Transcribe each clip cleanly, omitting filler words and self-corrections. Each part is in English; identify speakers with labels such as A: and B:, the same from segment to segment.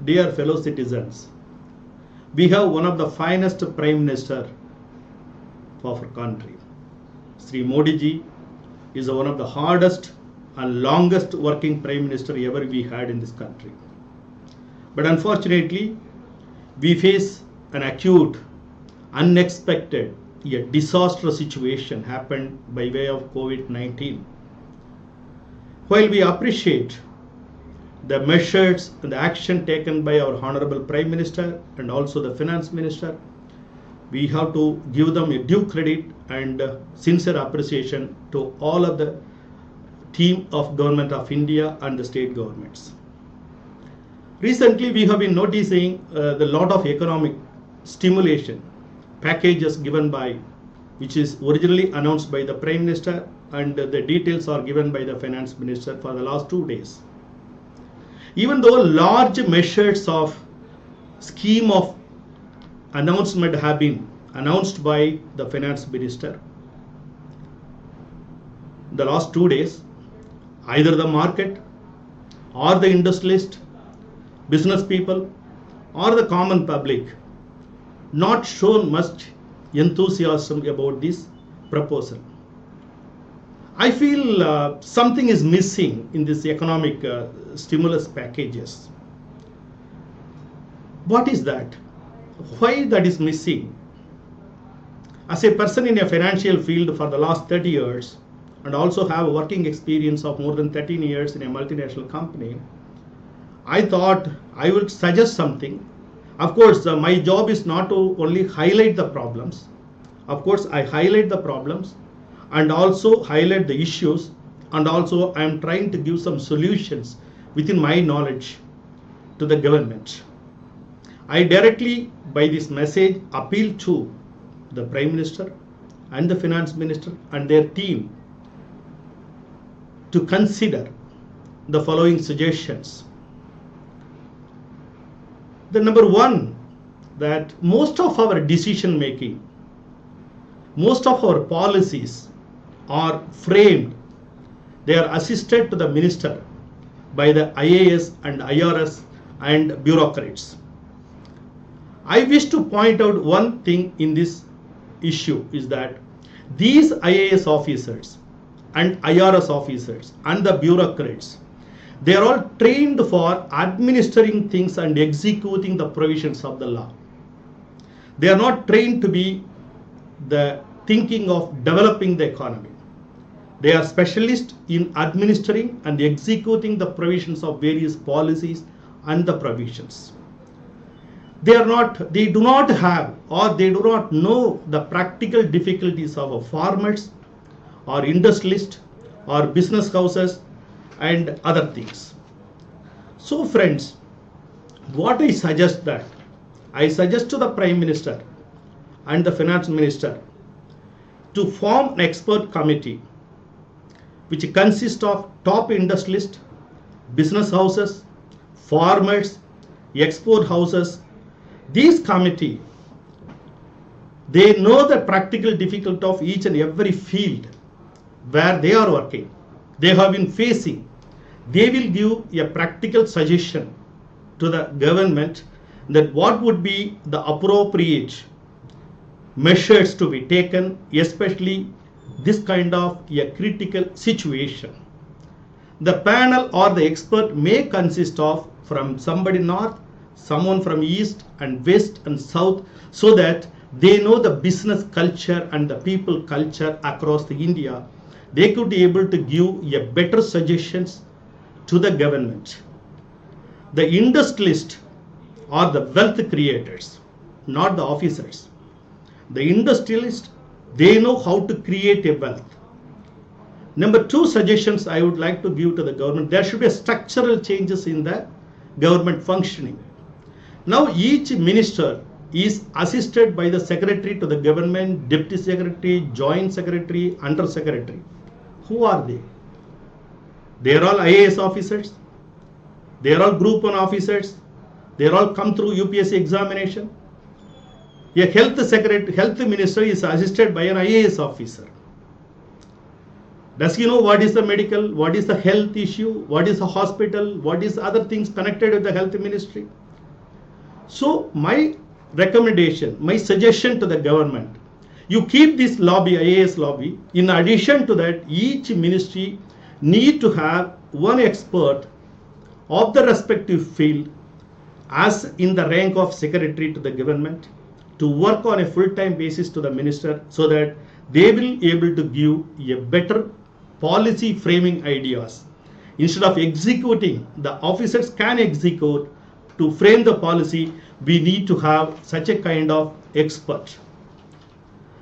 A: Dear fellow citizens, we have one of the finest Prime Minister of our country. Sri Modi ji is one of the hardest and longest working Prime Minister ever we had in this country. But unfortunately, we face an acute, unexpected, yet disastrous situation happened by way of COVID-19. While we appreciate the measures and the action taken by our Honorable Prime Minister and also the Finance Minister, we have to give them a due credit and sincere appreciation to all of the team of Government of India and the state governments. Recently, we have been noticing the lot of economic stimulation packages given by, which is originally announced by the Prime Minister, and the details are given by the Finance Minister for the last 2 days. Even though large measures of scheme of announcement have been announced by the Finance Minister, the last 2 days, either the market or the industrialist, business people or the common public not shown much enthusiasm about this proposal. I feel something is missing in this economic stimulus packages. What is that? Why that is missing? As a person in a financial field for the last 30 years and also have a working experience of more than 13 years in a multinational company, I thought I would suggest something. Of course, my job is not to only highlight the problems. Of course, I highlight the problems and also highlight the issues, and also I am trying to give some solutions within my knowledge to the government. I directly, by this message, appeal to the Prime Minister and the Finance Minister and their team to consider the following suggestions. The number one, that most of our decision making, most of our policies are framed, they are assisted to the minister by the IAS and IRS and bureaucrats. I wish to point out one thing in this issue is that these IAS officers and IRS officers and the bureaucrats, they are all trained for administering things and executing the provisions of the law. They are not trained to be the thinking of developing the economy. They are specialists in administering and executing the provisions of various policies and the provisions. They do not have, or they do not know the practical difficulties of farmers or industrialists or business houses and other things. So friends, what I suggest that, I suggest to the Prime Minister and the Finance Minister to form an expert committee which consists of top industrialists, business houses, farmers, export houses. These committee, they know the practical difficulty of each and every field where they are working, they have been facing. They will give a practical suggestion to the government that what would be the appropriate measures to be taken, especially this kind of a critical situation. The panel or the expert may consist of from somebody north, someone from east and west and south, so that they know the business culture and the people culture across the India. They could be able to give a better suggestions to the government. The industrialists are the wealth creators, not the officers. The industrialists, they know how to create a wealth. Number two suggestions I would like to give to the government, there should be a structural changes in the government functioning. Now each minister is assisted by the secretary to the government, deputy secretary, joint secretary, under secretary. Who are they? They are all IAS officers. They are all group 1 officers. They are all come through UPSC examination. A health minister is assisted by an IAS officer. Does he know what is the medical, what is the health issue, what is the hospital, what is other things connected with the health ministry? So my recommendation, my suggestion to the government, you keep this lobby, IAS lobby. In addition to that, each ministry need to have one expert of the respective field as in the rank of secretary to the government to work on a full-time basis to the minister, so that they will be able to give a better policy framing ideas. Instead of executing, the officers can execute. To frame the policy, we need to have such a kind of expert.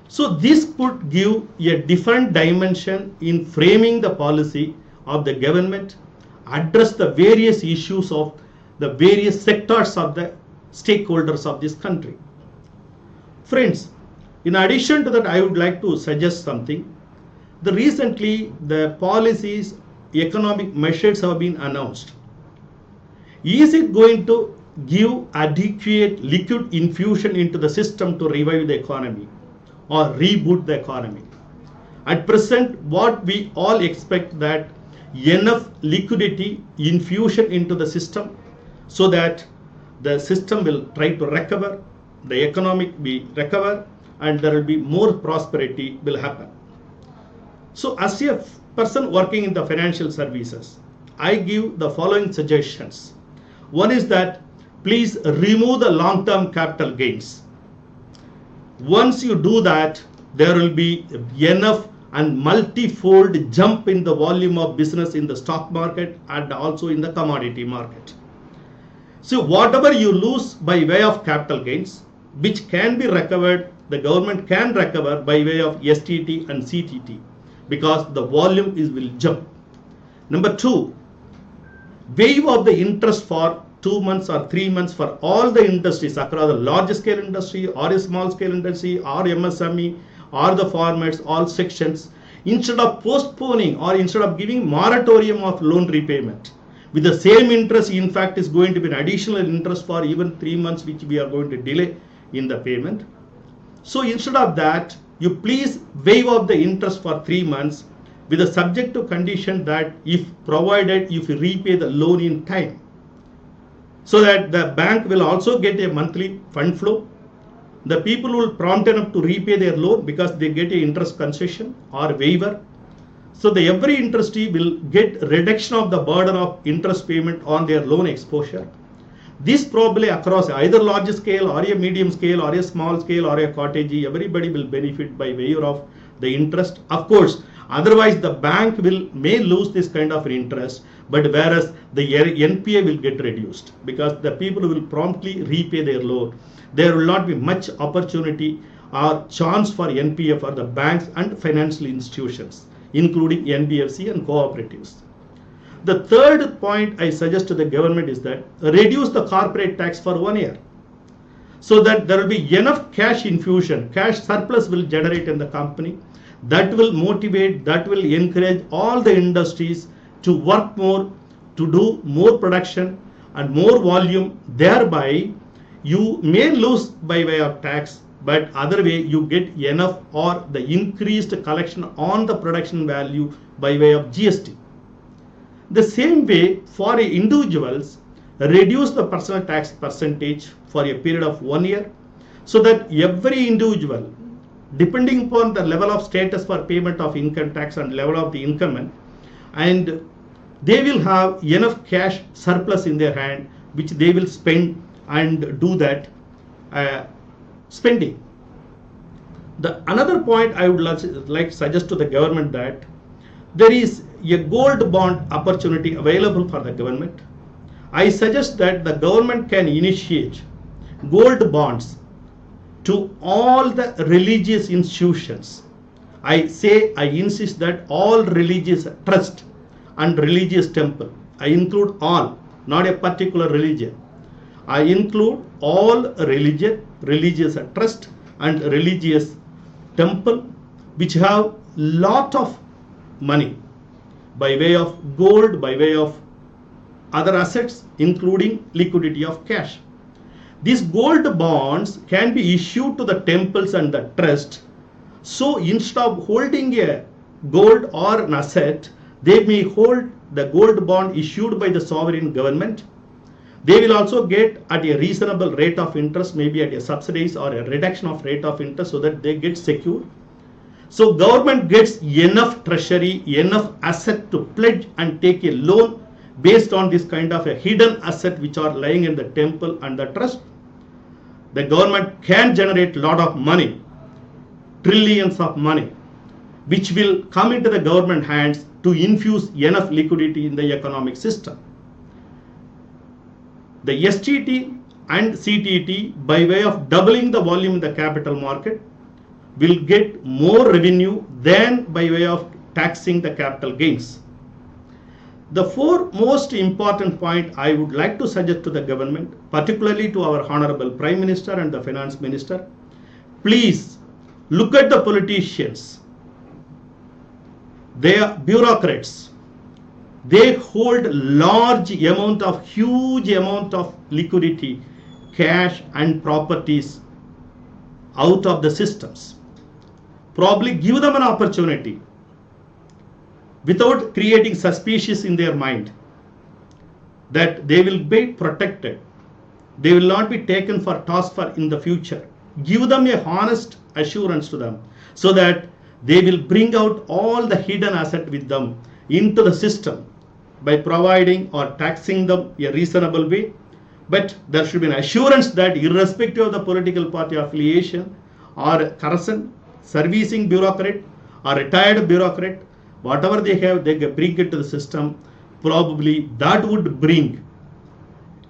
A: So this could give a different dimension in framing the policy of the government, address the various issues of the various sectors of the stakeholders of this country. Friends, in addition to that, I would like to suggest something. Recently, the policies, economic measures have been announced. Is it going to give adequate liquid infusion into the system to revive the economy or reboot the economy? At present, what we all expect that enough liquidity infusion into the system so that the system will try to recover, the economic will recover, and there will be more prosperity will happen. So as a person working in the financial services, I give the following suggestions. One is that please remove the long-term capital gains. Once you do that, there will be enough and multi-fold jump in the volume of business in the stock market and also in the commodity market. So whatever you lose by way of capital gains, which can be recovered, the government can recover by way of STT and CTT, because the volume will jump. Number two, waive of the interest for 2 months or 3 months for all the industries across the large scale industry or a small scale industry or MSME or the farmers, all sections, instead of postponing or instead of giving moratorium of loan repayment. With the same interest, in fact, is going to be an additional interest for even 3 months, which we are going to delay in the payment. So instead of that, you please waive off the interest for 3 months with a subject to condition that if you repay the loan in time, so that the bank will also get a monthly fund flow. The people will prompt enough to repay their loan because they get a interest concession or waiver. So the every interestee will get reduction of the burden of interest payment on their loan exposure. This probably across either large scale or a medium scale or a small scale or a cottage, everybody will benefit by waiver of the interest. Of course, otherwise the bank may lose this kind of interest, but whereas the NPA will get reduced because the people will promptly repay their loan. There will not be much opportunity or chance for NPA for the banks and financial institutions, including NBFC and cooperatives. The third point I suggest to the government is that reduce the corporate tax for 1 year, so that there will be enough cash infusion, cash surplus will generate in the company. That will motivate, that will encourage all the industries to work more, to do more production and more volume. Thereby, you may lose by way of tax, but other way you get enough or the increased collection on the production value by way of GST. The same way for individuals, reduce the personal tax percentage for a period of 1 year, so that every individual, depending upon the level of status for payment of income tax and level of the income, and they will have enough cash surplus in their hand, which they will spend and do that spending. Another point I would like to suggest to the government that there is a gold bond opportunity available for the government. I suggest that the government can initiate gold bonds to all the religious institutions. I insist that all religious trust and religious temple, I include all, not a particular religion. I include all religious trust and religious temple which have lot of money by way of gold, by way of other assets, including liquidity of cash. These gold bonds can be issued to the temples and the trust. So instead of holding a gold or an asset, they may hold the gold bond issued by the sovereign government. They will also get at a reasonable rate of interest, maybe at a subsidies or a reduction of rate of interest, so that they get secure. So government gets enough treasury, enough asset to pledge and take a loan based on this kind of a hidden asset which are lying in the temple and the trust. The government can generate a lot of money, trillions of money, which will come into the government hands to infuse enough liquidity in the economic system. The STT and CTT, by way of doubling the volume in the capital market, will get more revenue than by way of taxing the capital gains. The four most important point I would like to suggest to the government, particularly to our Honorable Prime Minister and the Finance Minister, please look at the politicians. They are bureaucrats. They hold huge amount of liquidity, cash and properties out of the systems. Probably give them an opportunity without creating suspicious in their mind that they will be protected. They will not be taken for task for in the future. Give them a honest assurance to them so that they will bring out all the hidden asset with them into the system by providing or taxing them a reasonable way. But there should be an assurance that irrespective of the political party affiliation or current servicing bureaucrat or retired bureaucrat, whatever they have, they can bring it to the system. Probably that would bring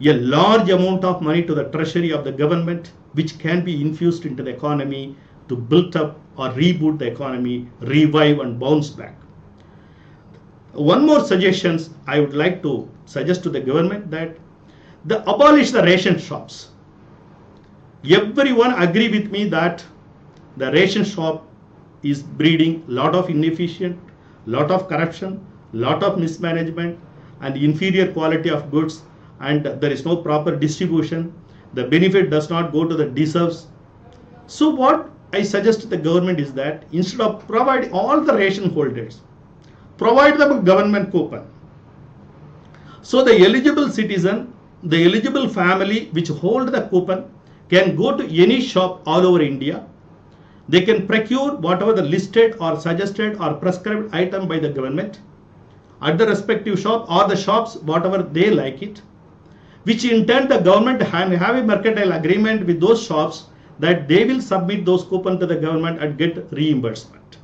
A: a large amount of money to the treasury of the government, which can be infused into the economy to build up or reboot the economy, revive and bounce back. One more suggestions I would like to suggest to the government, that they abolish the ration shops. Everyone agree with me that the ration shop is breeding lot of inefficient, lot of corruption, lot of mismanagement and inferior quality of goods, and there is no proper distribution. The benefit does not go to the deserves. So what I suggest to the government is that instead of providing all the ration holders, provide them a government coupon. So the eligible citizen, the eligible family which hold the coupon can go to any shop all over India. They can procure whatever the listed or suggested or prescribed item by the government at the respective shop or the shops whatever they like it, which in turn the government have a mercantile agreement with those shops that they will submit those coupons to the government and get reimbursement.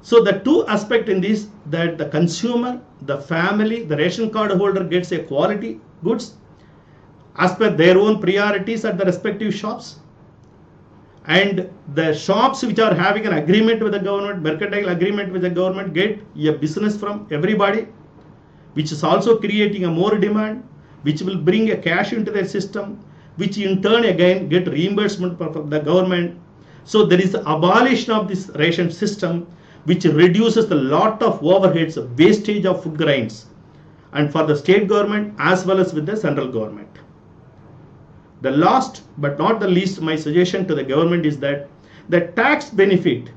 A: So the two aspects in this, that the consumer, the family, the ration card holder gets a quality goods as per their own priorities at the respective shops, and the shops which are having an agreement with the government, mercantile agreement with the government, get a business from everybody, which is also creating a more demand, which will bring a cash into their system, which in turn again get reimbursement from the government. So there is the abolition of this ration system, which reduces the lot of overheads, wastage of food grains, and for the state government as well as with the central government. The last but not the least, my suggestion to the government is that the tax benefit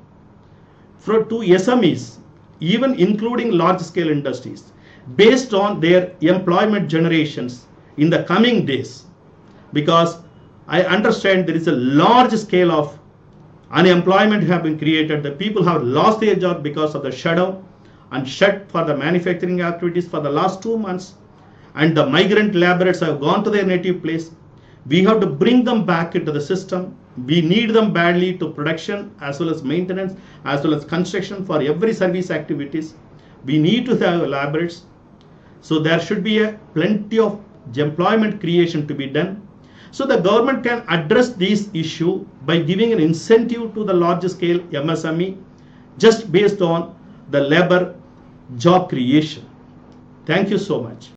A: to SMEs, even including large scale industries, based on their employment generations in the coming days, because I understand there is a large scale of unemployment have been created. The people have lost their job because of the shutdown and shut for the manufacturing activities for the last 2 months, and the migrant laborers have gone to their native place. We have to bring them back into the system. We need them badly to production as well as maintenance as well as construction for every service activities. We need to have laborers. So there should be a plenty of employment creation to be done. So the government can address this issue by giving an incentive to the large scale MSME just based on the labor job creation. Thank you so much.